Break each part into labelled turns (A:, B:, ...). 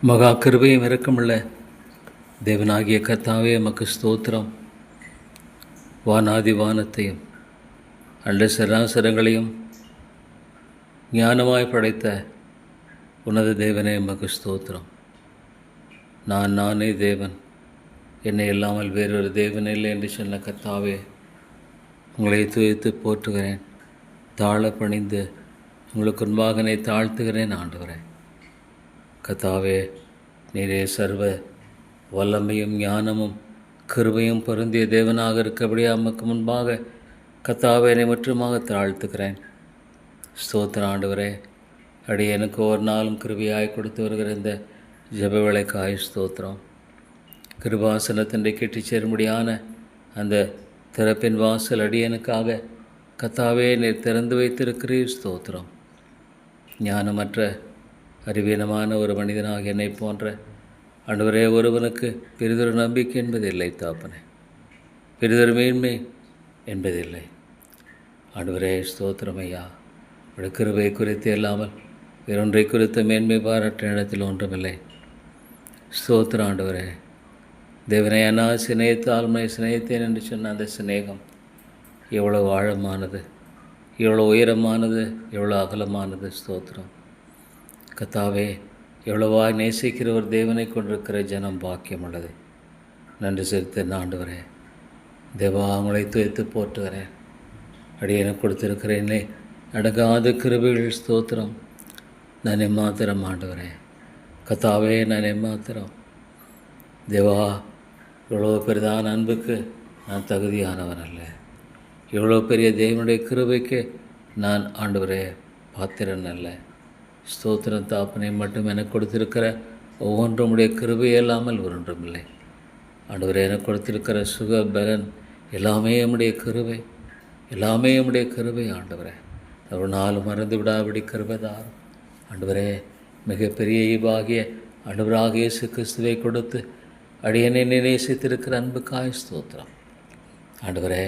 A: மகா கிருபையும் இரக்கமுள்ள தேவனாகிய கர்த்தாவே எமக்கு ஸ்தோத்திரம். வானாதி வானத்தையும் அண்ட சராசரங்களையும் ஞானமாய் படைத்த உனது தேவனே எமக்கு ஸ்தோத்திரம். நானே தேவன், என்னை இல்லாமல் வேறொரு தேவன் இல்லை என்று சொன்ன கர்த்தாவே, உங்களை துதித்து போற்றுகிறேன். தாழ பணிந்து உங்களுக்கு முன்பாக என்னை தாழ்த்துகிறேன். ஆண்டவரே கர்த்தாவே, நீரே சர்வ வல்லமையும் ஞானமும் கிருபையும் பொருந்திய தேவனாக இருக்கபடியே நமக்கு முன்பாக கர்த்தாவே என்னை முற்றுமாக தாழ்த்துகிறேன். ஸ்தோத்திரம் ஆண்டவரே. எனக்கு ஒரு நாளும் கிருபையாய் கொடுத்து வருகிற இந்த ஜெப வேளைக்காய் ஸ்தோத்திரம். கிருபாசனத்தினை கெட்டி சேரும்படியான அந்த திறப்பின் வாசல் அடியனுக்காக கர்த்தாவே நீர் திறந்து வைத்திருக்கிறீர். ஸ்தோத்திரம். ஞானமற்ற அறிவீனமான ஒரு மனிதனாக என்னை போன்ற ஆண்டவரே ஒருவனுக்கு பெரிதொரு நம்பிக்கை என்பதில்லை. தாப்பனே, பெரிதொரு மேன்மை என்பதில்லை. ஆண்டவரே ஸ்தோத்திரம் ஐயா. கிருபை குறித்து இல்லாமல் வேறொன்றை குறித்த மேன்மை பாராட்ட இடத்தில் ஒன்றுமில்லை. ஸ்தோத்திரம் ஆண்டவரே. தேவனை அண்ணா சிநேகத்தால் உன்னை சிநேகித்தேன் என்று சொன்ன அந்த சிநேகம் எவ்வளோ ஆழமானது, எவ்வளோ உயரமானது, எவ்வளோ அகலமானது. ஸ்தோத்திரம் கர்த்தாவே. எவ்வளவாய் நேசிக்கிற ஒரு தேவனை கொண்டிருக்கிற ஜனம் பாக்கியம் உள்ளது. நன்றி செலுத்த ஆண்டவரே. தேவா, உங்களை துவைத்து போற்றுகிறேன். எனக்கு கொடுத்திருக்கிறேனே அடங்காத கிருபைகள். ஸ்தோத்திரம். நான் எம்மாத்திரம் ஆண்டவரே கர்த்தாவே, நான் எம்மாத்திரம். தேவா, இவ்வளோ பெரிதான அன்புக்கு நான் தகுதியானவன் அல்ல. இவ்வளோ பெரிய தேவனுடைய கிருபைக்கு நான் ஆண்டவரே பாத்திரன் அல்ல. ஸ்தோத்திரம் தாப்பனை மட்டும் எனக்கு கொடுத்திருக்கிற ஒவ்வொன்றும் உடைய கிருபை இல்லாமல் ஒன்றுமில்லை. ஆண்டவரே, எனக்கு கொடுத்திருக்கிற சுக பலன் எல்லாமே நம்முடைய கிருபை, எல்லாமே நம்முடைய கிருபை. ஆண்டவரே, ஒரு நாள் மறந்து விடாபடி கிருபைதார். ஆண்டவரே, மிகப்பெரிய ஈவாகிய ஆண்டவராக இயேசு கிறிஸ்துவை கொடுத்து அடியனை நேசித்திருக்கிற அன்புக்காய் ஸ்தோத்திரம். ஆண்டவரே,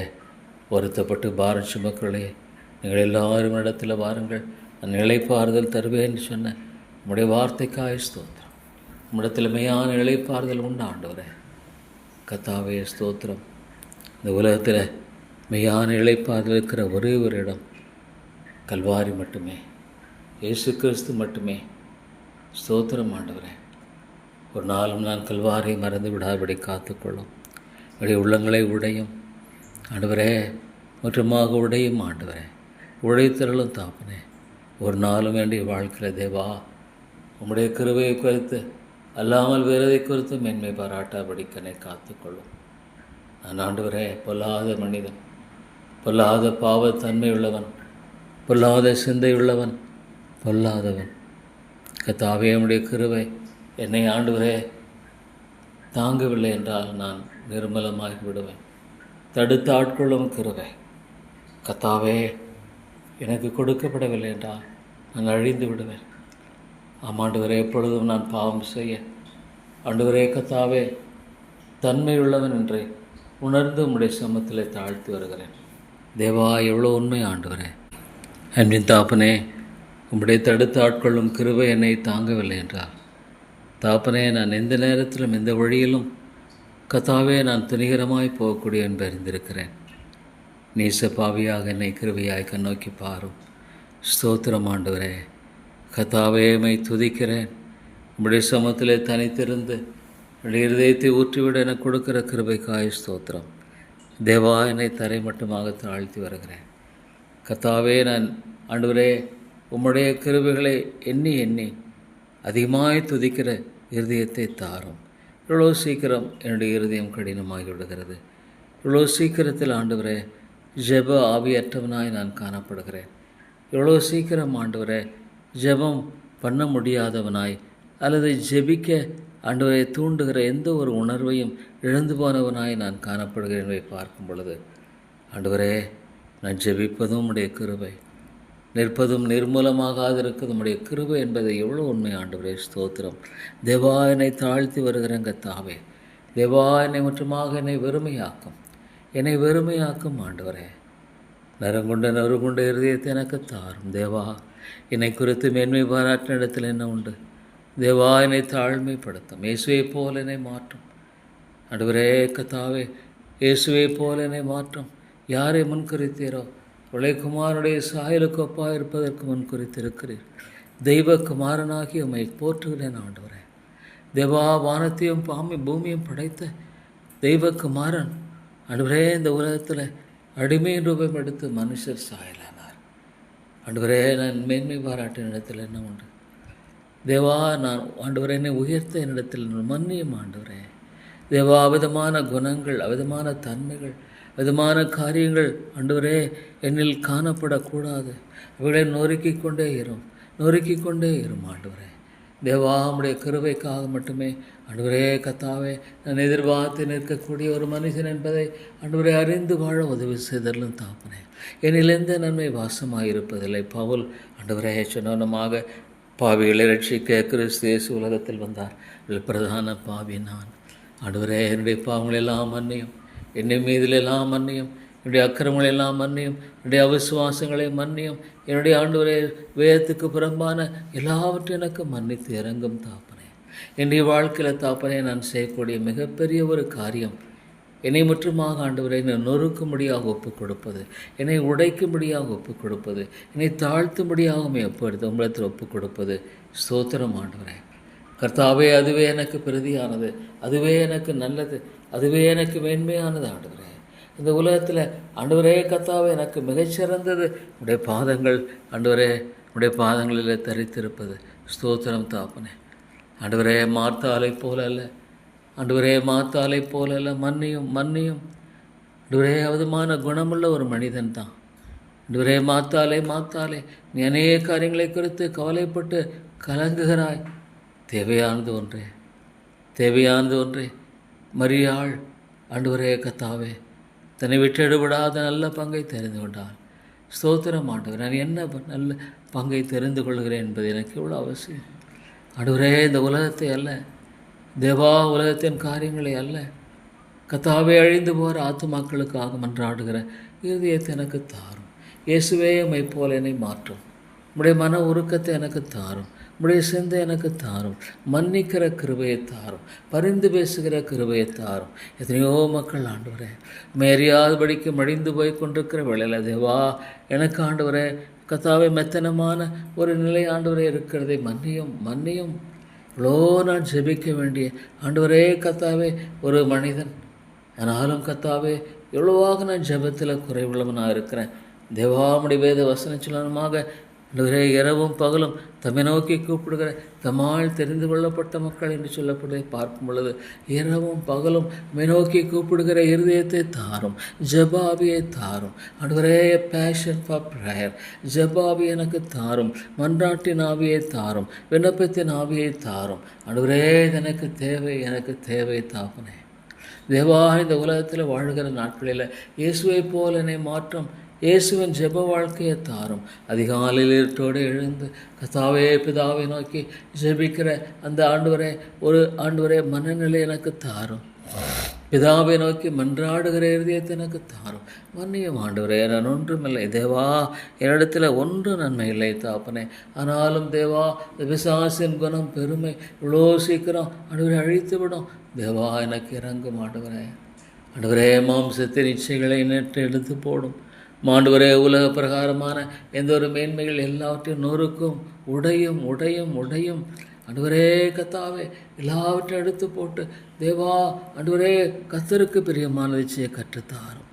A: வருத்தப்பட்டு பாரம் சுமக்களே, நீங்கள் எல்லாரும் இடத்துல வாருங்கள், நான் இளைப்பாறுதல் தருவேன்னு சொன்ன உம்முடைய வார்த்தைக்காய் ஸ்தோத்திரம். உம்மிடத்தில் மெய்யான இளைப்பாறுதல் உண்டு. ஆண்டவரே கர்த்தாவே ஸ்தோத்திரம். இந்த உலகத்தில் மெய்யான இளைப்பாறுதல் இருக்கிற ஒரே ஒரு இடம் கல்வாரி மட்டுமே, இயேசு கிறிஸ்து மட்டுமே. ஸ்தோத்திரம் ஆண்டவரே. ஒரு நாளும் நான் கல்வாரியை மறந்து விடாதபடி காத்துக்கொள்ளும். என்னுடைய உள்ளங்களை உடையும் ஆண்டவரே, முற்றமாக உடையும் ஆண்டவரே, உழைத்திரளும் தாப்பனே. ஒரு நாளும் வேண்டிய வாழ்க்கையில் தேவா, உம்முடைய கிருபையை குறித்து அல்லாமல் வேறதை குறித்து மேன்மை பாராட்டாபடிக்கனை காத்துக்கொள்ளும். நான் ஆண்டவரே பொல்லாத மனிதன், பொல்லாத பாவத்தன்மை உள்ளவன், பொல்லாத சிந்தை உள்ளவன், பொல்லாதவன். கர்த்தாவே, உம்முடைய கிருபை என்னை ஆண்டவரே தாங்கவில்லை என்றால் நான் நிர்மலமாகி விடுவேன். தடுத்து ஆட்கொள்ளும் கிருபை கர்த்தாவே எனக்கு கொடுக்கப்படவில்லை என்றால் நான் அழிந்து விடுவேன். ஆமாண்டவரே, எப்பொழுதும் நான் பாவம் செய்ய ஆண்டவரே கர்த்தாவே தன்மையுள்ளவன் என்று உணர்ந்து உம்முடைய சமத்தில் தாழ்த்தி வருகிறேன். தேவா, எவ்வளோ உண்மை ஆண்டவரே. அன்பின் தாப்பனே, உம்முடைய தடுத்து ஆட்கொள்ளும் கிருபை என்னை தாங்கவில்லை என்றால் தாப்பனே, நான் எந்த நேரத்திலும் எந்த வழியிலும் கர்த்தாவே நான் துணிகரமாய் போகக்கூடிய என்று அறிந்திருக்கிறேன். நீச பாவியாக என்னை கிருபையாய் கண்ணோக்கி பாரும். ஸ்தோத்திரம் ஆண்டவரே. கர்த்தாவே, மை துதிக்கிறேன். உம்முடைய சமத்திலே தனித்திருந்து என்னுடைய இருதயத்தை ஊற்றிவிட எனக்கு கொடுக்கிற கிருபைக்காய் ஸ்தோத்திரம். தேவா, என்னை தரை மட்டுமாக தாழ்த்தி வருகிறேன். கர்த்தாவே, நான் ஆண்டவரே உம்முடைய கிருபைகளை எண்ணி எண்ணி அதிகமாய் துதிக்கிற இருதயத்தை தாரும். இவ்வளோ சீக்கிரம் என்னுடைய இருதயம் கடினமாகி விடுகிறது. இவ்வளோ சீக்கிரத்தில் ஆண்டவரே ஜெப ஆவியற்றவனாய் நான் காணப்படுகிறேன். எவ்வளோ சீக்கிரம் ஆண்டவரே ஜெபம் பண்ண முடியாதவனாய் அல்லது ஜெபிக்க ஆண்டவரை தூண்டுகிற எந்த ஒரு உணர்வையும் இழந்து போனவனாய் நான் காணப்படுகிறேன் பார்க்கும் பொழுது ஆண்டவரே, நான் ஜெபிப்பதும் உடைய கிருபை, நிற்பதும் நிர்மூலமாகாது இருக்கிறது உடைய கிருபை என்பதை எவ்வளோ உண்மை. ஆண்டவரே ஸ்தோத்திரம். தேவா, என்னை தாழ்த்தி வருகிறேங்க தாவே. தேவா, என்னை முற்றமாக என்னை வெறுமையாக்கும் ஆண்டவரே. நறுங்குண்ட இருதயத்தை எனக்கு தாரும். தேவா, என்னை குறித்து மேன்மை பாராட்டின இடத்தில் என்ன உண்டு? தேவா என்னை தாழ்மைப்படுத்தும். இயேசுவை போல என்னை மாற்றும். ஆண்டவரே கர்த்தாவே, இயேசுவை போல என்னை மாற்றும். யாரை முன்குறித்தீரோ உலகுமாரனுடைய சாயலுக்கு ஒப்பாக இருப்பதற்கு முன்குறித்திருக்கிறீர். தெய்வ குமாரனாகி உம்மை போற்றுகிறேன் ஆண்டவரே. தேவா, வானத்தையும் பூமியும் படைத்த தெய்வ குமாரன் ஆண்டவரே இந்த உலகத்தில் அடிமையின் ரூபம் எடுத்து மனுஷர் சாயலானார். ஆண்டவரே, நான் மேன்மை பாராட்டின இடத்தில் என்ன உண்டு? தேவா, நான் ஆண்டவரே என்னை உயர்த்த என்னிடத்தில் மன்னியும் ஆண்டவரே. தேவா, அவிதமான குணங்கள், அவிதமான தன்மைகள், விதமான காரியங்கள் ஆண்டவரே என்னில் காணப்படக்கூடாது. அவைகளை நொறுக்கிக் கொண்டே இரும் ஆண்டவரே. தேவா, உம்முடைய கிருபைக்காக மட்டுமே ஆண்டவரே கர்த்தாவே, நான் எதிர்பார்த்து நிற்கக்கூடிய ஒரு மனுஷன் என்பதை ஆண்டவரே அறிந்து வாழ உதவி செய்தலும் தாப்பனே. என்னில் எந்த நன்மை வாசமாயிருப்பதில்லை. பவுல் ஆண்டவரே சொன்னவனமாக பாவிகளை ரட்சிக்க கிறிஸ்து இயேசு உலகத்தில் வந்தார். பிரதான பாவி நான். ஆண்டவரே, என்னுடைய பாவங்கள் எல்லாம் மன்னியும், என்னை மீதிலெல்லாம் மன்னியும், என்னுடைய அக்கிரமங்கள் எல்லாம் மன்னியும், என்னுடைய அவிசுவாசங்களை மன்னியும், என்னுடைய ஆண்டவரே வேதத்துக்கு புறம்பான எல்லாவற்றையும் எனக்கு மன்னித்து இறங்கும் தாப்பனே. என்னுடைய வாழ்க்கையில் தாப்பனே, நான் செய்யக்கூடிய மிகப்பெரிய ஒரு காரியம் என்னை முற்றுமாக ஆண்டவரை என்னை நொறுக்கும்படியாக ஒப்புக் கொடுப்பது, என்னை உடைக்கும்படியாக ஒப்புக் கொடுப்பது, என்னை தாழ்த்தும்படியாகவும் எப்பொழுது உங்களிடத்தில் ஒப்புக் கொடுப்பது. ஸ்தோத்திரம் ஆண்டவரே கர்த்தாவே. அதுவே எனக்கு பிரதியானது, அதுவே எனக்கு நல்லது, அதுவே எனக்கு மேன்மையானது ஆண்டவரே. இந்த உலகத்தில் ஆண்டவரே கர்த்தாவே எனக்கு மிகச்சிறந்தது உடைய பாதங்கள் ஆண்டவரே, உடைய பாதங்களில் தரித்திருப்பது. ஸ்தோத்திரம் தாப்பனே. ஆண்டவரே, மார்த்தாலை போல அல்ல ஆண்டவரே, மார்த்தாலை போல அல்ல. மன்னியும் ஆண்டவரே, அவதமான குணமுள்ள ஒரு மனிதன் தான் ஆண்டவரே. மார்த்தாலே நீ அநேக காரியங்களை குறித்து கவலைப்பட்டு கலங்குகிறாய். தேவையானது ஒன்றே. மரியாள் ஆண்டவரே கர்த்தாவே தன்னை விட்டெடுபடாத நல்ல பங்கை தெரிந்து கொண்டாள். ஸ்தோத்திரம் ஆண்டவர். நான் என்ன நல்ல பங்கை தெரிந்து கொள்கிறேன் என்பது எனக்கு எவ்வளோ அவசியம் ஆண்டவரே. இந்த உலகத்தை அல்ல தேவா, உலகத்தின் காரியங்களை அல்ல கர்த்தாவே, அழிந்து போகிற ஆத்துமாக்களுக்காக மன்றாடுகிற இருதயத்தை எனக்கு தாரும். இயேசுவே, உம்மை போல என்னை மாற்றும். உம்முடைய மன உருக்கத்தை எனக்கு தாரும். உம்முடைய சிந்தை எனக்கு தாரும். மன்னிக்கிற கிருபையை தாரும். பரிந்து பேசுகிற கிருபையை தாரும். எத்தனையோ மக்கள் ஆண்டவரே மேறியாதபடிக்கு மடிந்து போய் கொண்டிருக்கிற வேளையில் தேவா, எனக்கு ஆண்டவரே கர்த்தாவே மெத்தனமான ஒரு நிலை ஆண்டவரே இருக்கிறதை மன்னியும். இவ்வளோ நான் ஜெபிக்க வேண்டிய ஆண்டவரே கர்த்தாவே ஒரு மனிதன். ஆனாலும் கர்த்தாவே எவ்வளவாக நான் ஜெபத்தில் குறைவுள்ளவனாக இருக்கிறேன். தேவாமுடைய வேத வசன சொல்லமாக ஆண்டவரே, இரவும் பகலும் தம்மை நோக்கி கூப்பிடுகிற தம்மால் தெரிந்து கொள்ளப்பட்ட மக்கள் என்று சொல்லப்படுவதை பார்க்கும் பொழுது, இரவும் பகலும் தம்மை நோக்கி கூப்பிடுகிற இருதயத்தை தாரும், ஜெபாவியை தாரும். ஆண்டவரே, பேஷன் ஃபார் ப்ரேயர், ஜெபாவி எனக்கு தாரும், மன்றாட்டின் ஆவியை தாரும், விண்ணப்பத்தின் ஆவியை தாரும். ஆண்டவரே, எனக்கு தேவை தாப்பனே. தேவா, இந்த உலகத்தில் வாழ்கிற நாட்களில் இயேசுவை போல என்னை மாற்றும். இயேசுவின் ஜெப வாழ்க்கையை தாரும். அதிகாலையில் இருட்டோடு எழுந்து கர்த்தாவே பிதாவை நோக்கி ஜெபிக்கிற அந்த ஆண்டவரே மனநிலை எனக்கு தாரும். பிதாவை நோக்கி மன்றாடுகிற இருதயத்தை எனக்கு தாரும். மன்னியும் ஆண்டவரே, நான் ஒன்றுமில்லை தேவா, என்னிடத்தில் ஒன்று நன்மை இல்லை தாப்பனே. ஆனாலும் தேவா, இந்த பிசாசின் குணம் பெருமை இவ்வளோ சீக்கிரம் ஆண்டவரை அழித்துவிடும். தேவா, எனக்கு இறங்கும் ஆண்டவரே. மாம்சத்தின் இச்சைகளை நேற்று எடுத்து போடும் ஆண்டவரே. உலக பிரகாரமான எந்த ஒரு மேன்மைகள் எல்லாவற்றையும் நொறுக்கும், உடையும் ஆண்டவரே கர்த்தாவே, எல்லாவற்றையும் எடுத்து போட்டு தேவா ஆண்டவரே, கர்த்தருக்கு பிரியமானதை செய்ய கற்றுத்தாரும்.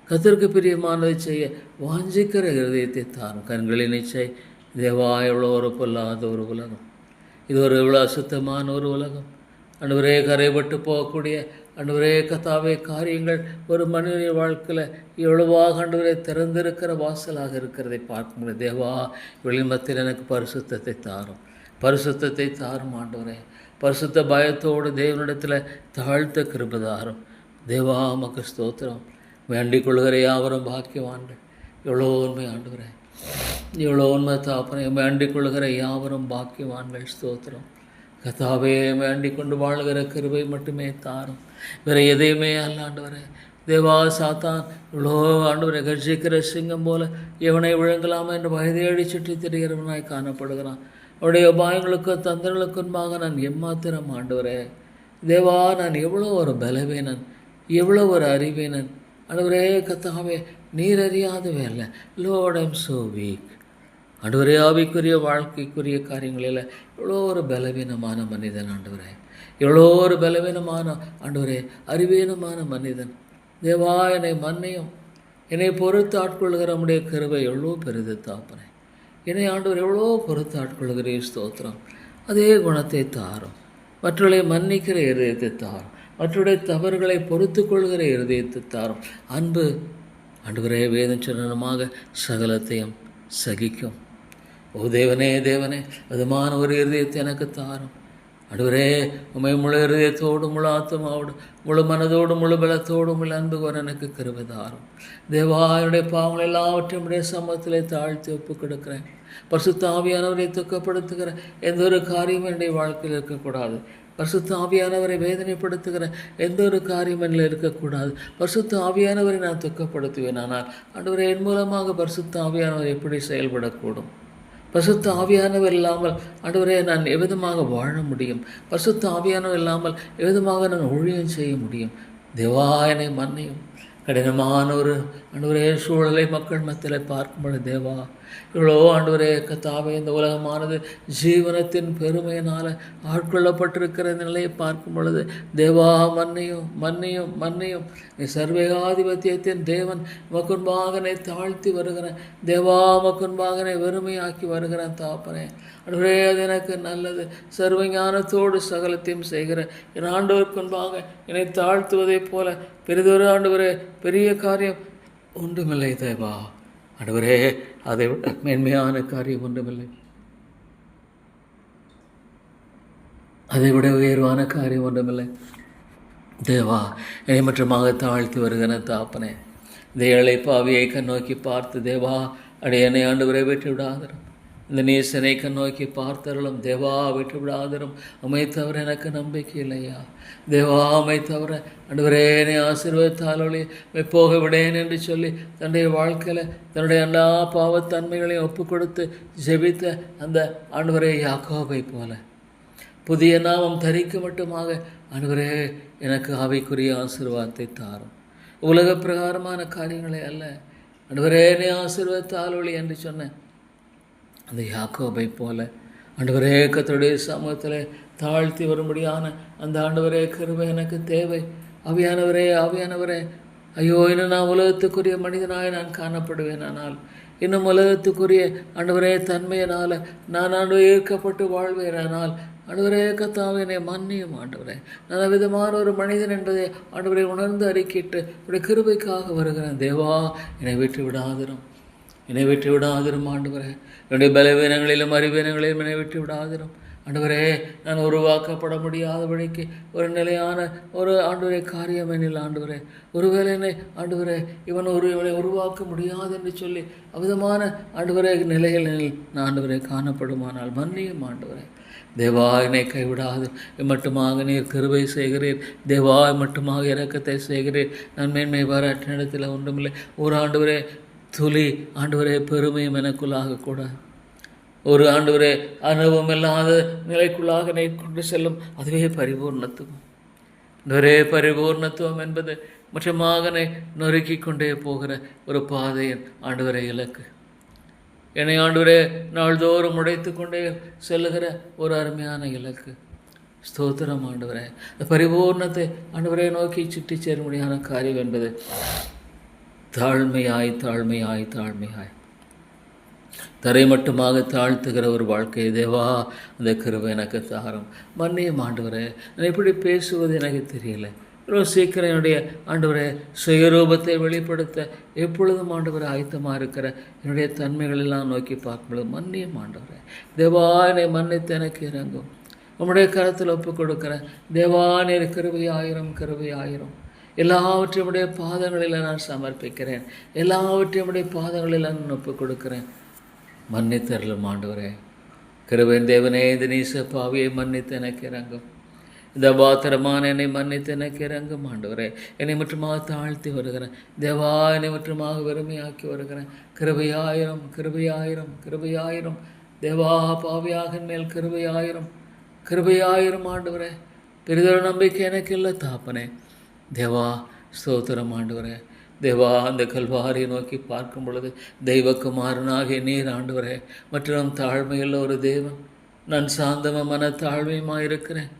A: கர்த்தருக்கு பிரியமானதை செய்ய வாஞ்சிக்கிற இருதயத்தை தாரும். கண்களின் இச்சை தேவா, எவ்வளோ ஒரு பொல்லாத ஒரு உலகம் இது, ஒரு எவ்வளோ அசுத்தமான ஒரு உலகம் ஆண்டவரே. கரைபட்டு போகக்கூடிய ஆண்டவரே கர்த்தாவே காரியங்கள் ஒரு மனிதனின் வாழ்க்கையில் எவ்வளவாக ஆண்டவரே திறந்திருக்கிற வாசலாக இருக்கிறதை பார்க்கும்போது தேவா, இவளின் மத்தியில் எனக்கு பரிசுத்தத்தை தாரும் ஆண்டவரே. பரிசுத்த பயத்தோடு தேவனிடத்தில் தாழ்த்த கிருபை தாரும். தேவா, உமக்கு ஸ்தோத்திரம். வேண்டிக் கொள்கிற யாவரும் பாக்கியவான்கள். எவ்வளோ உண்மை ஆண்டவரே, எவ்வளோ உண்மை தாப்பனே. வேண்டிக் கொள்கிற யாவரும் பாக்கியவான்கள். ஸ்தோத்திரம் கர்த்தாவே. வேண்டிக் கொண்டு வாழ்கிற கிருபை மட்டுமே தாரும். வேறு எதையுமே அல்ல ஆண்டவரே. தேவா, சாத்தான் இவ்வளோ ஆண்டவரை கர்ஜிக்கிற சிங்கம் போல எவனை விழுங்கலாமா என்று வயதை சுற்றி திரிகிறவனாய் காணப்படுகிறான். அவருடைய உபாயங்களுக்கும் தந்திரங்களுக்குன்பாக நான் எம்மாத்திரம் ஆண்டவரே. தேவா, நான் எவ்வளோ ஒரு பலவீனன், எவ்வளோ ஒரு அறிவீனன் ஆண்டவரே. கர்த்தாவே, நீர் அறியாதவே அல்ல. Lord, I am so weak. ஆண்டவரே, ஆவிக்குரிய வாழ்க்கைக்குரிய காரியங்களில் எவ்வளோ ஒரு பலவீனமான மனிதன் ஆண்டவரே, எவ்வளோ ஒரு பலவீனமான ஆண்டவரே, அறிவீனமான மனிதன். தேவா, என்னை மன்னியும். என்னை பொறுத்து ஆட்கொள்கிற நம்முடைய கிருபை எவ்வளோ பெரிது தாப்பனே. என்னை ஆண்டவர் எவ்வளோ பொறுத்து ஆட்கொள்கிறே. ஸ்தோத்திரம். அதே குணத்தை தாரும். மற்றவர்களை மன்னிக்கிற இருதயத்தை தாரும். மற்றவருடைய தவறுகளை பொறுத்து கொள்கிற இருதயத்தை தாரும். அன்பு ஆண்டவரே வேதச்சனமாக சகலத்தையும் சகிக்கும். ஓ தேவனே, தேவனே, விதமான ஒரு இருதயத்தை எனக்கு தாரும். ஆண்டவரே, உம்மை முழு இருதயத்தோடு, முழு ஆத்மாவோடு, முழு மனதோடு, முழு பலத்தோடு உள்ள அன்பு கோர எனக்கு கிருபை தாரும். தேவா, என்னுடைய பாவங்கள் எல்லாவற்றையும் உடைய சமூகத்திலே தாழ்த்தி ஒப்புக் கொடுக்கிறேன். பரிசுத்த ஆவியானவரை துக்கப்படுத்துகிற எந்த ஒரு காரியமும் என்னுடைய வாழ்க்கையில் இருக்கக்கூடாது. பரிசுத்த ஆவியானவரை வேதனைப்படுத்துகிற எந்த ஒரு காரியம் என்னில் இருக்கக்கூடாது. பரிசுத்த ஆவியானவரை நான் துக்கப்படுத்துவேன். ஆனால் ஆண்டவரே, என் மூலமாக பரிசுத்த ஆவியானவர் எப்படி செயல்படக்கூடும்? பரிசுத்த ஆவியானவர் இல்லாமல் ஆண்டவரே நான் எவ்விதமாக வாழ முடியும்? பரிசுத்த ஆவியானவர் இல்லாமல் எவ்விதமாக நான் ஊழியம் செய்ய முடியும்? தேவா, என்னை மன்னியும். கடினமான ஒரு ஆண்டவரே சூழலை மக்கள் மத்தியில் பார்க்கும்பொழுது தேவா, இவ்வளோ ஆண்டவரே கர்த்தாவே, இந்த உலகமானது ஜீவனத்தின் பெருமையினால் ஆட்கொள்ளப்பட்டிருக்கிற நிலையை பார்க்கும் பொழுது தேவா, மன்னியும், மன்னியும், மன்னியும். நீ சர்வேகாதிபத்தியத்தின் தேவன், மக்குன்பாகனை தாழ்த்தி வருகிறேன். தேவா, மக்குன்பாகனை வெறுமையாக்கி வருகிறேன் தாப்பனே. ஆண்டவரே, அது எனக்கு நல்லது. சர்வ ஞானத்தோடு சகலத்தையும் செய்கிற என் ஆண்டவருக்குன்பாக என்னை தாழ்த்துவதைப் போல பெரிதொரு ஆண்டவரே பெரிய காரியம் ஒன்றுமில்லை தேவா. ஆண்டவரே, அதை விட மேன்மையான காரியம் ஒன்றுமில்லை. அதை விட உயர்வான காரியம் ஒன்றுமில்லை தேவா. என்னை மற்றமாக தாழ்த்தி வருகிற தாப்பனே, இந்த ஏழை பாவியை கண்ணோக்கி பார்த்து தேவா, அடையனை ஆண்டவரை விட்டு விடாதரும். இந்த நேசனை கண்ணோக்கி பார்த்தருளும் தேவா, விட்டு விடாதரும். அமை தவிர எனக்கு நம்பிக்கை இல்லையா தேவா? அமை தவிர ஆண்டவரே என்னை ஆசீர்வதித்தாலொழி போக விடேன் என்று சொல்லி தன்னுடைய வாழ்க்கையில் தன்னுடைய எல்லா பாவத்தன்மைகளையும் ஒப்பு கொடுத்து ஜெபித்த அந்த ஆண்டவரே யாக்கோபை போல புதிய நாமம் தரிக்க மட்டுமாக ஆண்டவரே எனக்கு ஆவிக்குரிய ஆசீர்வாதத்தை தாரும். உலக பிரகாரமான காரியங்களே அல்ல. ஆண்டவரே என்னை ஆசீர்வதித்தாலொழி என்று சொன்னேன் அந்த யாக்கோபை போல ஆண்டவரே கர்த்தருடைய சமூகத்தில் தாழ்த்தி வரும்படியான அந்த ஆண்டவரே கிருபை எனக்கு தேவை. ஆவியானவரே, ஆவியானவரே, ஐயோ, இன்னும் நான் உலகத்துக்குரிய மனிதனாய் நான் காணப்படுவேன். ஆனால் இன்னும் உலகத்துக்குரிய ஆண்டவரே தன்மையினால் நான் ஈர்க்கப்பட்டு வாழ்வேன். ஆனால் ஆண்டவரே கர்த்தாவே, என்னை மன்னியும் ஆண்டவரே. நான் விதமான ஒரு மனிதன் என்பதை ஆண்டவரை உணர்ந்து அறிக்கிட்டு உடைய கிருபைக்காக வருகிறேன். தேவா, என்னை விட்டு விடாதிரும், என்னை விட்டு விடாதிரும் ஆண்டவரே. என்னுடைய பலவீனங்களிலும் அறிவீனங்களிலும் என்னை விட்டு விடாதிரும் ஆண்டவரே. நான் உருவாக்கப்பட முடியாதபடிக்கு ஒரு நிலையான ஒரு ஆண்டவரே காரியம் எண்ணில் ஆண்டவரே, ஒருவேளை என்னை ஆண்டவரே இவனை உருவாக்க முடியாது என்று சொல்லி அவ்விதமான ஆண்டவரே நிலையில் நான் ஆண்டவரே காணப்படுமானால் மன்னியும் ஆண்டவரே. தேவா, என்னை கைவிடாது. மட்டுமாக நீர் கிருபை செய்கிறீர். தேவா, மட்டுமாக இரக்கத்தை செய்கிறீர். நான் மேன்மை பாராட்டின இடத்துல ஒன்றுமில்லை. ஒரு ஆண்டவரே துளி ஆண்டவரே பெருமையும் எனக்குள்ளாக கூட ஒரு ஆண்டவரே அனுபவம் இல்லாத நிலைக்குள்ளாக என்னை கொண்டு செல்லும். அதுவே பரிபூர்ணத்துவம். ஒரே பரிபூர்ணத்துவம் என்பது மற்றமாக நொறுக்கி கொண்டே போகிற ஒரு பாதையின் ஆண்டவரே இலக்கு. என்னை ஆண்டவரே நாள்தோறும் உடைத்து கொண்டே செல்லுகிற ஒரு அருமையான இலக்கு. ஸ்தோத்திரம் ஆண்டவரே. அந்த பரிபூர்ணத்தை ஆண்டவரே நோக்கி சுற்றி சேரும்படியான காரியம் என்பது தாழ்மையாய் தாழ்மையாய் தாழ்மையாய் தரை மட்டுமாக தாழ்த்துகிற ஒரு வாழ்க்கை. தேவா, அந்த கிருபை எனக்கு தாரும். மன்னியும் ஆண்டவரே. நான் எப்படி பேசுவது எனக்கு தெரியல. இவ்வளோ சீக்கிரம் என்னுடைய ஆண்டவரே சுயரூபத்தை வெளிப்படுத்த எப்பொழுதும் ஆண்டவரை ஆயத்தமாக இருக்கிற என்னுடைய தன்மைகளெல்லாம் நோக்கி பார்க்கும்பொழுது மன்னியும் ஆண்டவரே. தேவா, என்னை மன்னித்து எனக்கு இறங்கும். உம்முடைய கரத்தில் ஒப்புக் கொடுக்குறேன். தேவா, நீர் கிருபை ஆயிரம், கிருபை ஆயிரம். எல்லாவற்றையும் உடைய பாதங்களில் நான் சமர்ப்பிக்கிறேன். எல்லாவற்றையும் உடைய பாதங்களில் நான் ஒப்புக் கொடுக்கிறேன். மன்னித்தருளும் ஆண்டவரே. கிருபையின் தேவனே, இந்த நீச பாவியை மன்னித்து எனக்கு இறங்கும். இந்த பாத்திரமான என்னை மன்னித்து எனக்கு இறங்கும் ஆண்டவரே. என்னை மட்டுமாக தாழ்த்தி வருகிறேன். தேவா, என்னை மட்டுமாக வெறுமையாக்கி வருகிறேன். கிருபையாயிரம், கிருபையாயிரம், கிருபையாயிரம். தேவா பாவியாக மேல் கிருபையாயிரும், கிருபையாயிரும் ஆண்டவரே. பெரிதொரு நம்பிக்கை எனக்கு இல்லை தாப்பனே. தேவா ஸ்தோத்திரம் ஆண்டவரே. தேவா அந்த கல்வாரியை நோக்கி பார்க்கும் பொழுது தெய்வக்குமாரனாகிய நீர் ஆண்டவரே மற்றும் தாழ்மையுள்ள ஒரு தேவன். நான் சாந்தமாக மன தாழ்மையுமாக இருக்கிறேன்,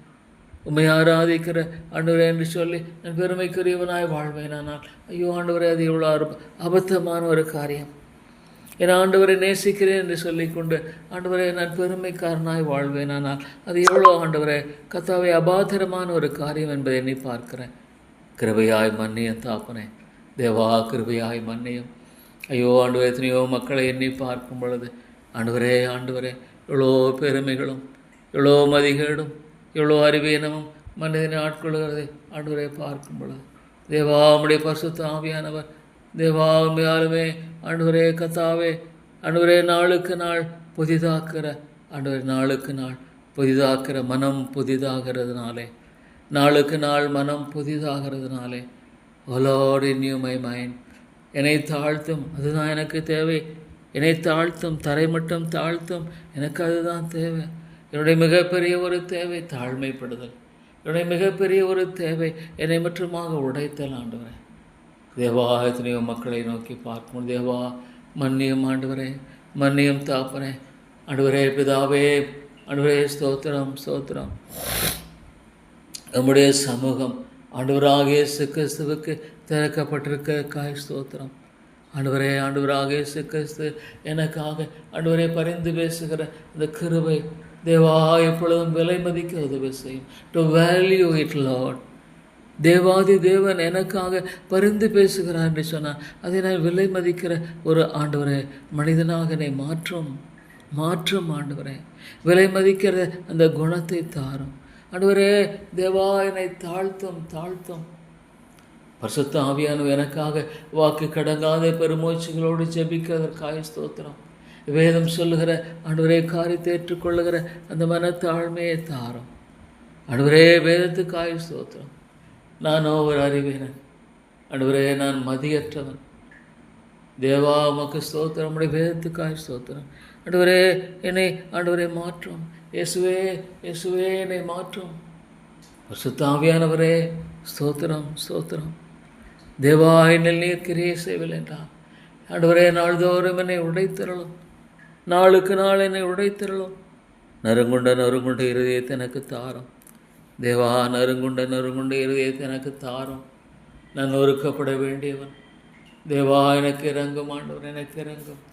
A: உம்மை ஆராதிக்கிற ஆண்டவரே என்று சொல்லி நான் பெருமைக்குரியவனாய் வாழ்வேனானால் ஐயோ ஆண்டவரே அது எவ்வளோ அபத்தமான ஒரு காரியம். என் ஆண்டவரை நேசிக்கிறேன் என்று சொல்லிக்கொண்டு ஆண்டவரே நான் பெருமைக்காரனாய் வாழ்வேனானால் அது எவ்வளோ ஆண்டவரே கர்த்தாவே அபாத்திரமான ஒரு காரியம் என்பதை எண்ணி பார்க்கிறேன். கிருபையாய் மன்னியம் தாப்பனே. தேவா கிருபையாய் மன்னியம். ஐயோ ஆண்டவரே எத்தனையோ மக்களை எண்ணி பார்க்கும் பொழுது ஆண்டவரே ஆண்டவரே எவ்வளோ பெருமைகளும் எவ்வளோ மதிகேடும் எவ்வளோ அறிவீனமும் மனிதனை ஆட்கொள்கிறதை ஆண்டவரை பார்க்கும் பொழுது தேவா உம்முடைய பரிசுத்த ஆவியானவர் தேவா உண்மையாலுமே ஆண்டவரே கர்த்தாவே ஆண்டவரே நாளுக்கு நாள் புதிதாக்குற ஆண்டவரே நாளுக்கு நாள் புதிதாக்குற மனம் புதிதாகிறதுனாலே நாளுக்கு நாள் மனம் புதிதாகிறதுனாலே O Lord, renew my mind. என்னை தாழ்த்தும், அதுதான் எனக்கு தேவை. என்னை தாழ்த்தும், தரை மட்டும் தாழ்த்தும், எனக்கு அதுதான் தேவை. என்னுடைய மிகப்பெரிய ஒரு தேவை தாழ்மைப்படுதல். என்னுடைய மிகப்பெரிய ஒரு தேவை என்னை மட்டுமாக உடைத்தல் ஆண்டவரே. தேவா எத்தனையோ மக்களை நோக்கி பார்க்கணும். தேவா மன்னியும் ஆண்டவரே, மன்னியும் தாப்பனே. ஆண்டவரே பிதாவே, ஆண்டவரே ஸ்தோத்திரம் ஸ்தோத்திரம். நம்முடைய சமூகம் ஆண்டவராக இயேசு கிறிஸ்துவுக்கு திறக்கப்பட்டிருக்க ஸ்தோத்திரம். ஆண்டவரே ஆண்டவராக இயேசு கிறிஸ்து எனக்காக ஆண்டவரே பரிந்து பேசுகிற அந்த கிருபை தேவா எப்பொழுதும் விலை மதிக்க உதவி செய்யும். To value it Lord. தேவாதி தேவன் எனக்காக பரிந்து பேசுகிறார் என்று சொன்னால் அதை நான் விலை மதிக்கிற ஒரு ஆண்டவரே மனிதனாக என்னை மாற்றும் ஆண்டவரே. விலை மதிக்கிற அந்த குணத்தை தாரும் ஆண்டவரே. தேவா என்னை தாழ்த்தும். பரிசுத்த ஆவியானவர் எனக்காக வாக்கு கடங்காத பெருமூச்சுகளோடு ஜெபிக்கிறதற்காக ஸ்தோத்திரம். வேதம் சொல்லுகிற ஆண்டவரே காரியத்தை ஏற்றுக்கொள்ளுகிற அந்த மனத்தாழ்மையை தாரும் ஆண்டவரே. வேதத்துக்காக ஸ்தோத்திரம். நானோ ஒரு அறிவீனன் ஆண்டவரே, நான் மதியற்றவன். தேவா உமக்கு ஸ்தோத்திரம். நம்முடைய வேதத்துக்காக ஸ்தோத்திரம் ஆண்டவரே. என்னை ஆண்டவரே மாற்றும். இயேசுவே என்னை மாற்றும். பரிசுத்த ஆவியானவரே ஸ்தோத்திரம். தேவா என்னில் நீர் கிரியை செய்யவில்லை என்றார் ஆண்டவரே. நாள்தோறும் என்னை உடைத்திரளும், நாளுக்கு நாள் என்னை உடைத்திரளும். நறுங்குண்ட இருதயத்தை எனக்கு தாரும் தேவா. நறுங்குண்ட இருதயத்தை எனக்கு தாரும். நான் நொறுக்கப்பட வேண்டியவன். தேவா எனக்கு இறங்கும் ஆண்டவர், எனக்கு இறங்கும்.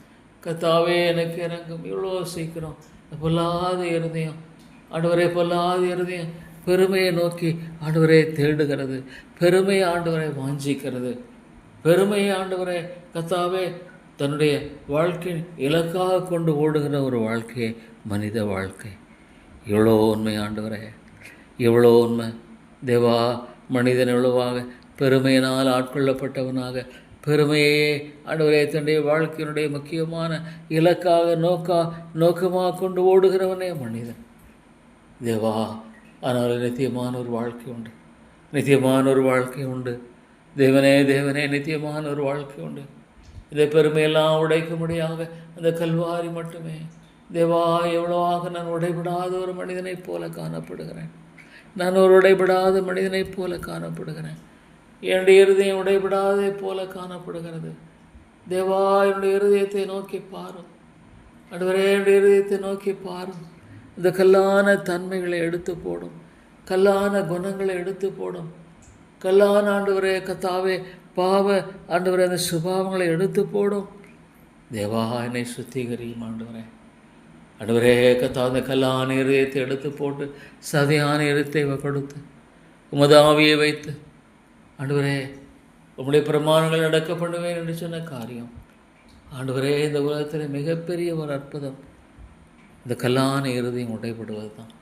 A: கர்த்தாவே எனக்கு இறங்கும். இவ்வளோ சீக்கிரம் பொல்லாத இருதயம் ஆண்டவரே, பொல்லாத இருதயம் பெருமையை நோக்கி ஆண்டவரை தேடுகிறது, பெருமையை ஆண்டவரை வாஞ்சிக்கிறது, பெருமையை ஆண்டவரை கர்த்தாவே தன்னுடைய வாழ்க்கையின் இலக்காக கொண்டு ஓடுகிற ஒரு வாழ்க்கையை மனித வாழ்க்கை. எவ்வளோ உண்மை ஆண்டவரே, எவ்வளோ உண்மை. தேவா மனிதன் எவ்வளவாக பெருமையினால் ஆட்கொள்ளப்பட்டவனாக பெருமையே ஆண்டவரே தன்னுடைய வாழ்க்கையினுடைய முக்கியமான இலக்காக நோக்கமாக கொண்டு ஓடுகிறவனே மனிதன். தேவா ஆனால் நித்தியமான ஒரு வாழ்க்கை உண்டு. தேவனே நித்தியமான ஒரு வாழ்க்கை உண்டு. இதை பெருமையெல்லாம் உடைக்க முடியாத அந்த கல்வாரி மட்டுமே. தேவா எவ்வளவாக நான் உடைபடாத ஒரு மனிதனைப் போல காணப்படுகிறேன். நான் ஒரு உடைபடாத மனிதனைப் போல காணப்படுகிறேன். என்னுடைய இருதயம் உடைபடாதே போல காணப்படுகிறது. தேவா என்னுடைய இருதயத்தை நோக்கி பாரும் ஆண்டவரே, என்னுடைய இருதயத்தை நோக்கி பாரும். இந்த கல்லான தன்மைகளை எடுத்து போடும், கல்லான குணங்களை எடுத்து போடும், கல்லான ஆண்டவரே கர்த்தாவே பாவ ஆண்டவரே அந்த சுபாவங்களை எடுத்து போடும். தேவா என்னை சுத்திகரியும் ஆண்டவரே. ஆண்டவரே கர்த்தா அந்த கல்லான இருதயத்தை எடுத்து போட்டு சதையான இருதயத்தை கொடுத்து உமது ஆவியை வைத்து ஆண்டவரே உம்முடைய பிரமாணங்கள் நடக்க பண்ணுவேன் என்று சொன்ன காரியம் ஆண்டவரே இந்த உலகத்தில் மிகப்பெரிய ஒரு அற்புதம். இந்த கல்லான இருதயம் உடைபடுவது தான்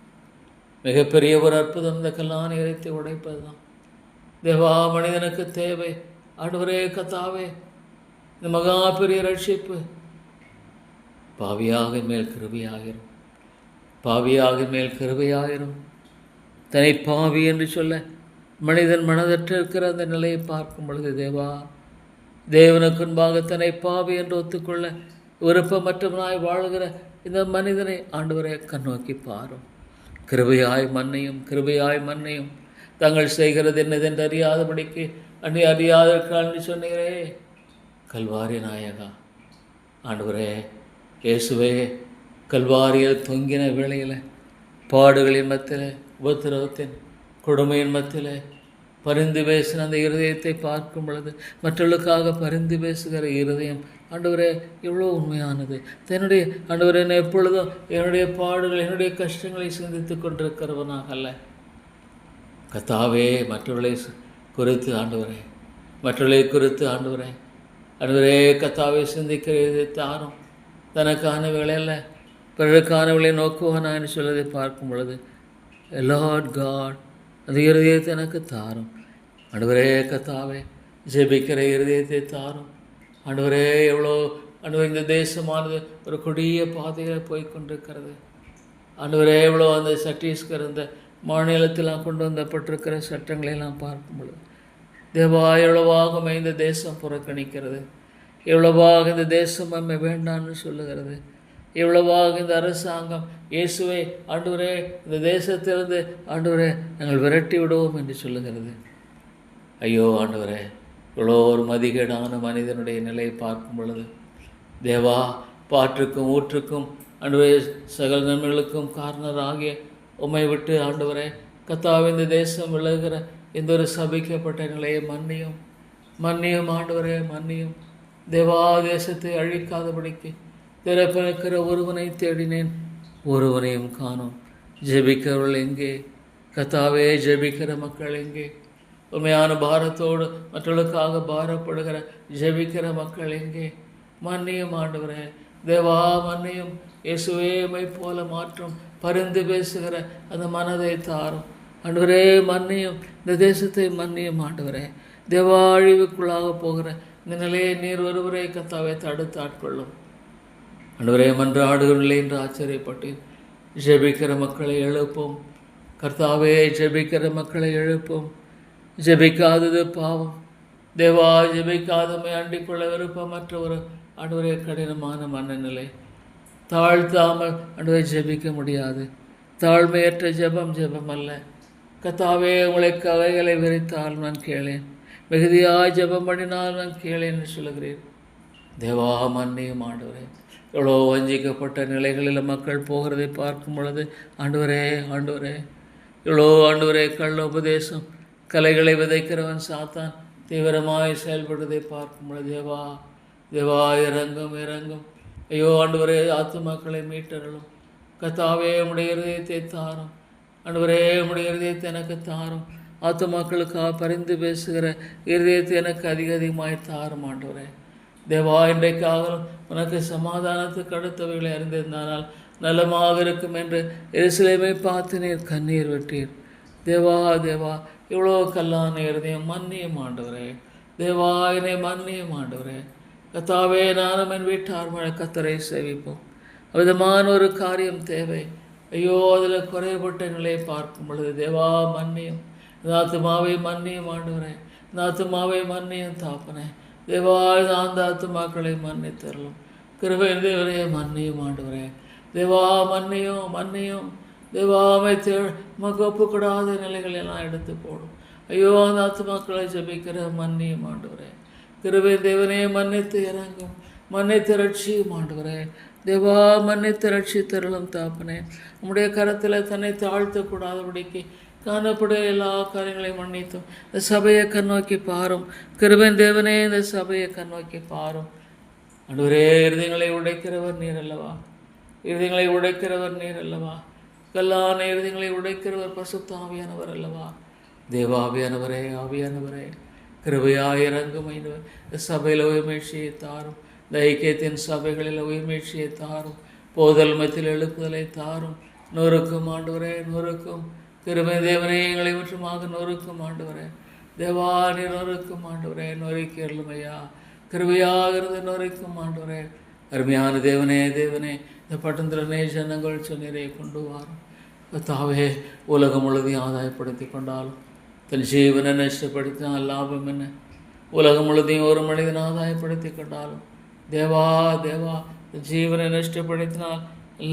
A: மிகப்பெரிய ஒரு அற்புதம். இந்த கல்லான இருதயத்தை உடைப்பது தான் தேவா மனிதனுக்கு தேவை. ஆண்டவரே கர்த்தாவே இந்த மகா பெரிய ரட்சிப்பு பாவியாக மேல் கிருபையாயிரும். தன்னை பாவி என்று சொல்ல மனிதன் மனதற்று இருக்கிற அந்த நிலையை பார்க்கும் பொழுது தேவா தேவனுக்கு முன்பாக தன்னை பாவி என்று ஒத்துக்கொள்ள விருப்பமற்றவனாய் வாழ்கிற இந்த மனிதனை ஆண்டவரே கண்ணோக்கி பாரும். கிருபையாய் மன்னியும், கிருபையாய் மன்னியும். தாங்கள் செய்கிறது என்னதென்று அறியாதபடிக்கு அறியாதிருக்கான்னு சொன்னீரே கல்வாரி நாயகா. ஆண்டவரே இயேசுவே, கல்வாரியில் தொங்கின வேளையில், பாடுகளின் மத்தியில், உபத்திரவத்தின் கொடுமையின் மத்தியில் பரிந்து பேசின அந்த இருதயத்தை பார்க்கும் பொழுது, மற்றவர்களுக்காக பரிந்து பேசுகிற இருதயம் ஆண்டவரே எவ்வளோ உண்மையானது. தன்னுடைய ஆண்டவரே என்னை எப்பொழுதும் என்னுடைய பாடுகள், என்னுடைய கஷ்டங்களை சிந்தித்து கொண்டிருக்கிறவனாக அல்ல. கர்த்தாவே, மற்றவர்களை குறித்து ஆண்டவரே, மற்றவர்களை குறித்து ஆண்டவரே, ஆண்டவரே கர்த்தாவே சிந்திக்கிறது தாரும். தனக்கான வேலையில் பிறருக்கான வேலையை நோக்குவானான்னு சொல்வதை பார்க்கும் பொழுது, லார்ட் காட், அந்த இருதயத்தை எனக்கு தாரும். ஆண்டவரே கர்த்தாவே, ஜெபிக்கிற இருதயத்தை தாரும். ஆண்டவரே, எவ்வளோ ஆண்டவரே இந்த தேசமானது ஒரு கொடிய பாதையில் போய்கொண்டிருக்கிறது. ஆண்டவரே, எவ்வளோ அந்த சத்தீஸ்கர் இந்த மாநிலத்தில் கொண்டு வந்தப்பட்டிருக்கிற சட்டங்களெல்லாம் பார்க்கும் பொழுது, தேவா, எவ்வளவாக இந்த தேசம் புறக்கணிக்கிறது, எவ்வளவாக இந்த தேசம் நம்மை வேண்டான்னு சொல்லுகிறது, எவ்வளவாக இந்த அரசாங்கம் இயேசுவை ஆண்டவரே இந்த தேசத்திலிருந்து ஆண்டவரே நாங்கள் விரட்டி விடுவோம் என்று சொல்லுகிறது. ஐயோ ஆண்டவரே, இவ்வளோ ஒரு மதிகேடான மனிதனுடைய நிலையை பார்க்கும் பொழுது, தேவா, பாற்றுக்கும் ஊற்றுக்கும் ஆண்டவரே சகல நன்மைகளுக்கும் காரணராகிய உம்மை விட்டு ஆண்டவரே கர்த்தாவே இந்த தேசம் விலகுகிற இந்த ஒரு சபிக்கப்பட்ட நிலையை மன்னியும், மன்னியும் ஆண்டவரே, மன்னியும். தேவா, தேசத்தை அழிக்காதபடிக்கு திறப்பிருக்கிற ஒருவனை தேடினேன், ஒருவனையும் காணோம். ஜெபிக்கிறவர்கள் எங்கே கர்த்தாவே? ஜெபிக்கிற மக்கள் எங்கே? உண்மையான பாரத்தோடு மற்றவர்களுக்காக பாரப்படுகிற ஜெபிக்கிற மக்கள் எங்கே? மன்னியும் ஆண்டவரே, தேவா மன்னியும். இயேசுவே, உம்மை போல மாற்றும் பரிந்து பேசுகிற அந்த மனதை தாரும் ஆண்டவரே. மன்னியும், இந்த தேசத்தை மன்னியும் ஆண்டவரே. தேவா, அழிவுக்குள்ளாக போகிற இந்த நிலையை நீர் ஒருவரை கர்த்தாவே தடுத்து ஆட்கொள்ளும் ஆண்டவரே. மன்றாடுகளில்லை என்று ஆச்சரியப்பட்டேன். ஜெபிக்கிற மக்களை எழுப்போம் கர்த்தாவே, ஜெபிக்கிற மக்களை எழுப்போம். ஜெபிக்காதது பாவம் தேவா, ஜெபிக்காதமை அண்டிக்கொள்ள விருப்பமற்ற ஒரு ஆண்டவரே கடினமான மனநிலை. தாழ்த்தாமல் ஆண்டவரை ஜெபிக்க முடியாது. தாழ்மையற்ற ஜெபம் ஜெபம் அல்ல. கர்த்தாவே, உங்களை கவைகளை விரித்தால் நான் கேளேன், மிகுதியாய் ஜெபம் பண்ணினால் நான் கேளேன் என்று சொல்லுகிறேன். தேவா, மன்னியும் ஆண்டவரே. எவ்வளோ வஞ்சிக்கப்பட்ட நிலைகளில் மக்கள் போகிறதை பார்க்கும் பொழுது ஆண்டவரே, ஆண்டவரே, எவ்வளோ ஆண்டவரே கள்ள உபதேசம் கலைகளை விதைக்கிறவன் சாத்தான் தீவிரமாய் செயல்படுவதை பார்க்கும் பொழுது தேவா, தேவா இறங்கும், இறங்கும். ஐயோ ஆண்டவரே, ஆத்துமாக்களை மீட்டறலும். கர்த்தாவே, உம்முடைய இருதயத்தை தாரும் ஆண்டவரே, உம்முடைய இருதயத்தை எனக்கு தாரும். ஆத்துமாக்களுக்காக பரிந்து பேசுகிற இருதயத்தை எனக்கு அதிகமாய் தாரும் ஆண்டவரே. தேவா, இன்றைக்காக உனக்கு சமாதானத்துக்கு அடுத்தவைகளை அறிந்திருந்தானால் நலமாக இருக்கும் என்று எருசலேமை பார்த்து நீர் கண்ணீர் விட்டீர். தேவா, தேவா, இவ்வளோ கல்லான இருதயம் மன்னியும் ஆண்டவரே. தேவா, என்னை மன்னியும் ஆண்டவரே. கர்த்தாவே, நானும் என் வீட்டார் கர்த்தரை சேவிப்போம். அவ்விதமான ஒரு காரியம் தேவை. ஐயோ, அதில் குறைபட்ட நிலையை பார்க்கும் பொழுது தேவா மன்னியும். ஆத்துமாவை மன்னியும் ஆண்டவரே, ஆத்துமாவை மன்னியும் தாப்பனே. தேவா, அந்த ஆத்துமாக்களை மன்னித்தரலும். கிருபை தேவரே, மன்னியும் ஆண்டவரே. தேவா, மன்னியும், மன்னியும். தேவாவை மக்கு ஒப்புக்கூடாத நிலைகள் எல்லாம் எடுத்து போடும். ஐயோ, அந்த ஆத்துமாக்களை ஜெபிக்கிற மன்னியும் ஆண்டவரே. கிருபை தேவனே, மன்னித்து இறங்கும், மன்னித்து ரட்சியும் ஆண்டவரே. தேவா, மன்னித்து ரட்சித்தருளும் தாப்பனே. உம்முடைய கரத்தில் தன்னை தாழ்த்தக்கூடாதபடிக்கு காணப்பட எல்லா காரியங்களையும் மன்னித்தும் இந்த சபையை கண்ணோக்கி பாரும். கிருபை தேவனே, இந்த சபையை கண்ணோக்கி பாரும் ஆண்டவரே. இருதயங்களை உடைக்கிறவர் நீர் அல்லவா? இருதயங்களை உடைக்கிறவர் நீர் அல்லவா? கல்லான இருதயங்களை உடைக்கிறவர் பரிசுத்த ஆவியானவர் அல்லவா? தேவாவியானவரே, ஆவியானவரே, கிருபையாய் இறங்கும். இந்த சபையில் உயிர்மீழ்ச்சியை தாரும். இந்த ஐக்கியத்தின் சபைகளில் உயிர்மீழ்ச்சியை தாரும். போதல் மத்தியில் எழுப்புதலை தாரும். நொறுக்கும் ஆண்டவரே, நொறுக்கும். கிருபை தேவனே, எங்களை முற்றுமாக நொறுக்கும் ஆண்டவரே. தேவா, நீ நொறுக்கும் ஆண்டவரே. நொறுக்கி அருளுமையா, கிருபையாக இருந்து நொறுக்கும் ஆண்டவரே. அருமையான தேவனே, தேவனே, இந்த பட்டந்திரனே ஜனங்கள் சொன்னீரை கொண்டு வாரும். தாவே, உலகம் முழுதையும் ஆதாயப்படுத்தி கொண்டாலும் தன் ஜீவனை நஷ்டப்படுத்தினால் லாபம் என்ன? உலகம் முழுதையும் ஒரு மனிதன் ஆதாயப்படுத்தி கொண்டாலும் தேவா, தேவா, ஜீவனை நஷ்டப்படுத்தினால்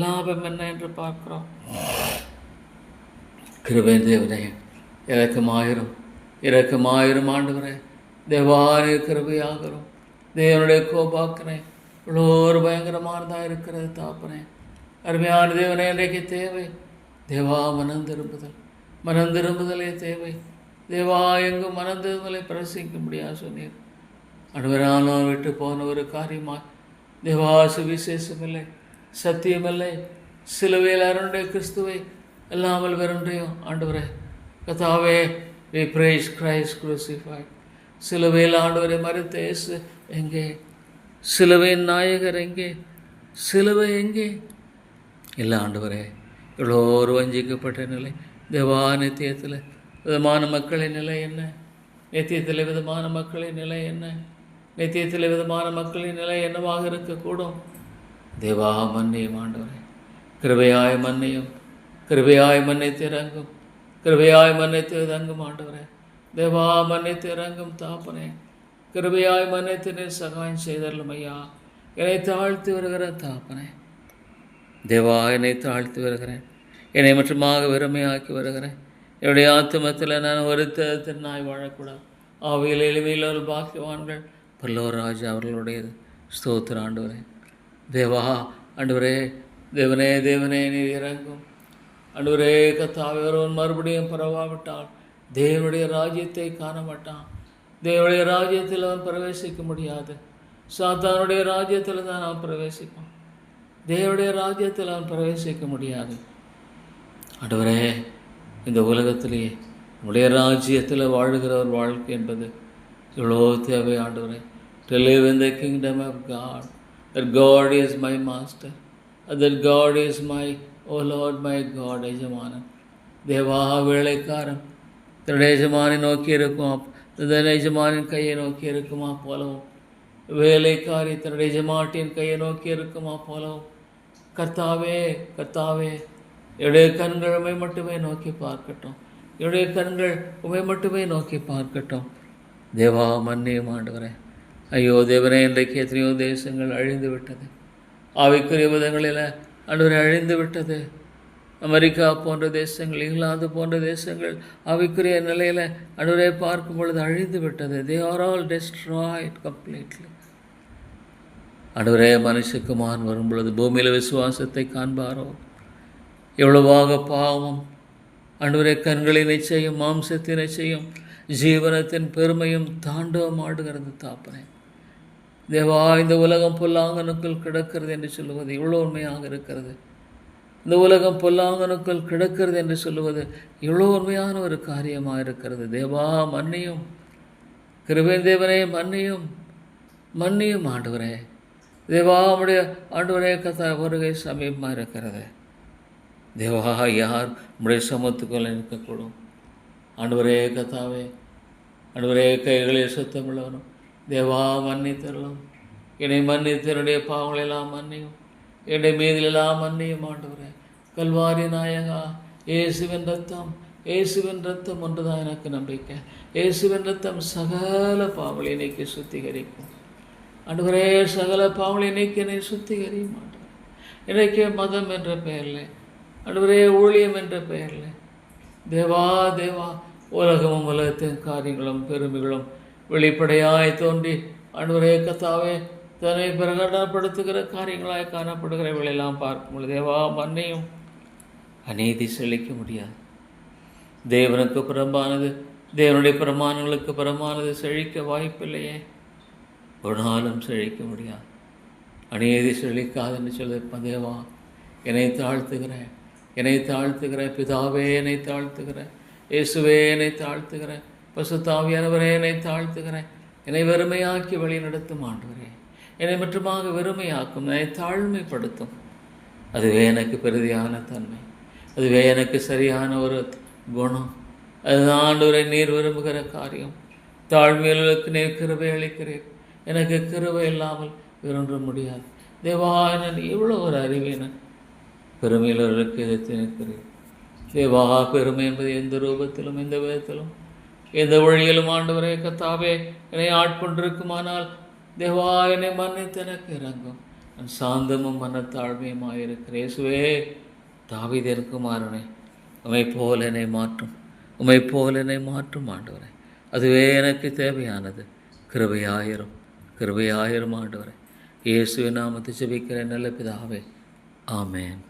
A: லாபம் என்ன என்று பார்க்கிறோம். கிருபை தேவனே, இரக்கமாயிரும் ஆண்டவரே. தேவானே கிருபையாகிறோம். தேவனுடைய கோபாக்கனை இவ்வளோ ஒரு பயங்கரமானதாக இருக்கிறது தாப்பனே. அருமையான தேவனே, இன்றைக்கு தேவை தேவா மனம் திரும்புதலே தேவை. தேவா எங்கும் மனம் திரும்புதலை பிரசிக்க முடியாது சொன்னீர். அனுவரானால் விட்டு போன ஒரு காரியமாய் தேவா சுவிசேஷமில்லை, சத்தியமில்லை, சிலுவையில் அருடைய கிறிஸ்துவை இல்லாமல் வெறுன்றையும் ஆண்டவரே கர்த்தாவே, we praise Christ crucified. சிலுவையில் ஆண்டவரை மறித்த இயேசு எங்கே? சிலுவையின் நாயகர் எங்கே? சிலுவை எங்கே? இல்லை ஆண்டவரே, இவ்வளோ ஒரு வஞ்சிக்கப்பட்ட நிலை. தேவா, நித்தியத்தில் விதமான மக்களின் நிலை என்ன? நித்தியத்தில் விதமான மக்களின் நிலை என்ன? நித்தியத்தில் விதமான மக்களின் நிலை என்னவாக இருக்கக்கூடும்? தேவா மன்னியும் ஆண்டவரே, கிருபையாய் மன்னியும், கிருபையாய் மன்னித்து இறங்கும், கிருபையாய் மன்னித்து இறங்கும் ஆண்டவரே. தேவா மன்னித்து இறங்கும் தாப்பனே, கிருபையாய் மன்னித்து நீர் சகாயம் செய்தரலும் ஐயா. என்னை தாழ்த்தி வருகிற தாப்பனே, தேவா என்னை தாழ்த்தி வருகிறேன், என்னை மட்டுமாக வெறுமையாக்கி வருகிறேன். என்னுடைய ஆத்துமத்தில் நான் ஒருத்தர் நாய் வாழக்கூடாது. ஆவியில் எளிமையில் ஒரு பாக்கியவான்கள் பல்லோர் ராஜா அவர்களுடையது. ஸ்தோத்திர ஆண்டவரே. தேவா ஆண்டவரே, தேவனே நீர் இறங்கும் ஆண்டவரே. கர்த்தாவே, ஒருவன் மறுபடியும் பரவாவிட்டால் தேவனுடைய ராஜ்யத்தை காண மாட்டான். தேவனுடைய ராஜ்யத்தில் அவன் பிரவேசிக்க முடியாது. சாத்தானுடைய ராஜ்யத்தில் தான் அவன் பிரவேசிப்பான். தேவனுடைய ராஜ்யத்தில் அவன் பிரவேசிக்க முடியாது. ஆண்டவரே, இந்த உலகத்திலேயே நம்முடைய ராஜ்யத்தில் வாழுகிற ஒரு வாழ்க்கை என்பது எவ்வளோ தேவை ஆண்டவரே. To live in the kingdom of God, that God is my master, that God is my, oh Lord, my God, எஜமானன். தேவா, வேலைக்காரன் தன்னுடைய எஜமானை நோக்கி இருக்குமா, தன்னுடைய எஜமானின் கையை நோக்கி இருக்குமா போலவும், வேலைக்காரி தன்னுடைய எஜமாட்டின் கையை நோக்கி இருக்குமா போலவும், கர்த்தாவே என்னுடைய கண்கள் உம்மை மட்டுமே நோக்கி பார்க்கட்டும், என்னுடைய கண்கள் உம்மை மட்டுமே நோக்கி பார்க்கட்டும். தேவா மன்னியும் ஆண்டவரே. ஐயோ தேவனே, இன்றைக்கு எத்தனையோ தேசங்கள் அழிந்து விட்டது. ஆவிக்குரிய விதங்களில் ஆண்டவரே அழிந்து விட்டது. அமெரிக்கா போன்ற தேசங்கள், இங்கிலாந்து போன்ற தேசங்கள் ஆவிக்குரிய நிலையில் ஆண்டவரை பார்க்கும் பொழுது அழிந்து விட்டது. They are all destroyed completely. ஆண்டவரே, மனுஷகுமாரன் வரும் பொழுது பூமியில் விசுவாசத்தை காண்பாரோ? எவ்வளவாக பாவமும் ஆண்டவரே கண்களின் நிச்சயம், மாம்சத்தின் நிச்சயம், ஜீவனத்தின் பெருமையும் தாண்டவம் ஆடுகிறது தாப்பனே. தேவா, இந்த உலகம் பொல்லாங்கனுக்குள் கிடக்கிறது என்று சொல்லுவது இவ்வளோ உண்மையாக இருக்கிறது. இந்த உலகம் பொல்லாங்கனுக்குள் கிடக்கிறது என்று சொல்லுவது இவ்வளோ உண்மையான ஒரு காரியமாக இருக்கிறது. தேவா மன்னியும், கிருபை தேவனே மன்னியும் ஆண்டவரே. தேவா, உம்முடைய ஆண்டவரே கதா வருகை சமீபமாக இருக்கிறது. தேவா, யார் உம்முடைய சமத்துக்குள் இருக்கக்கூடும்? ஆண்டவரே கத்தாவே, ஆண்டவரே கைகளில் சுத்தமுள்ளவனும் தேவா மன்னித்தரலும், என்னை மன்னித்தருடைய பாவங்களெல்லாம் மன்னியும், என்னுடைய மீதிலெல்லாம் மன்னியும் ஆண்டவரே. கல்வாரி நாயகா, இயேசுவின் ரத்தம் ஒன்றுதான் எனக்கு நம்பிக்கை. இயேசுவின் ரத்தம் சகல பாவங்களை நீக்கி சுத்திகரிக்கும் ஆண்டவரே. சகல பாவங்களை நீக்கி என்னை சுத்திகரியும் ஆண்டவரே. இன்றைக்கு மதம் என்ற பெயரில் ஆண்டவரே, ஊழியம் என்ற பெயரில் தேவா உலகமும் உலகத்தின் காரியங்களும் பெருமைகளும் வெளிப்படையாய் தோன்றி ஆண்டவரே கத்தாவே தன்னை பிரகடனப்படுத்துகிற காரியங்களாய் காணப்படுகிறவர்களெல்லாம் பார்க்கும் பொழுது தேவா மன்னியும். அநீதி செழிக்க முடியாது. தேவனுக்கு புறம்பானது, தேவனுடைய பிரமாணங்களுக்கு புறமானது செழிக்க வாய்ப்பில்லையே. ஒரு நாளும் செழிக்க முடியாது. அநீதி செழிக்காதுன்னு சொல்லியிருப்பேன். தேவா, என்னை தாழ்த்துகிறேன் பிதாவே, என்னை தாழ்த்துகிறேன். இயேசுவே, என்னை தாழ்த்துகிறேன். பசுத்தாவியானவரே, என்னை தாழ்த்துகிறேன். என்னை வெறுமையாக்கி வழி நடத்தும் ஆண்டவரே. என்னை மட்டுமாக வெறுமையாக்கும், என்னை தாழ்மைப்படுத்தும். அதுவே எனக்கு பெரிதியான தன்மை, அதுவே எனக்கு சரியான ஒரு குணம். அதுதான் ஆண்டவரை நீர் விரும்புகிற காரியம். தாழ்மையுள்ளவர்களுக்கு நீர் கிருபை அளிக்கிறீர். எனக்கு கிருபை இல்லாமல் விரும்ப முடியாது. தேவா, நான் இவ்வளோ ஒரு அறிவியன் பெருமையுள்ளவர்களுக்கு எதிர்த்து நிற்கிறேன். தேவா, பெருமை என்பது எந்த ரூபத்திலும், எந்த விதத்திலும், எந்த வழியிலும் ஆண்டவரே கத்தாவே என்னை ஆட்கொண்டிருக்குமானால் தேவா என்னை மன்னித்து எனக்கு இறங்கும். நான் சாந்தமும் மனத்தாழ்மையுமாயிருக்கிற இயேசுவே, தாவீதின் குமாரனே, உம்மை போல என்னை மாற்றும், உம்மை போல என்னை மாற்றும் ஆண்டவரே. அதுவே எனக்கு தேவையானது. கிருபையாயிரும், கிருபையாயிரும் ஆண்டவரே. இயேசுவின் நாமத்தை ஜெபிக்கிற நல்ல பிதாவே, ஆமென்.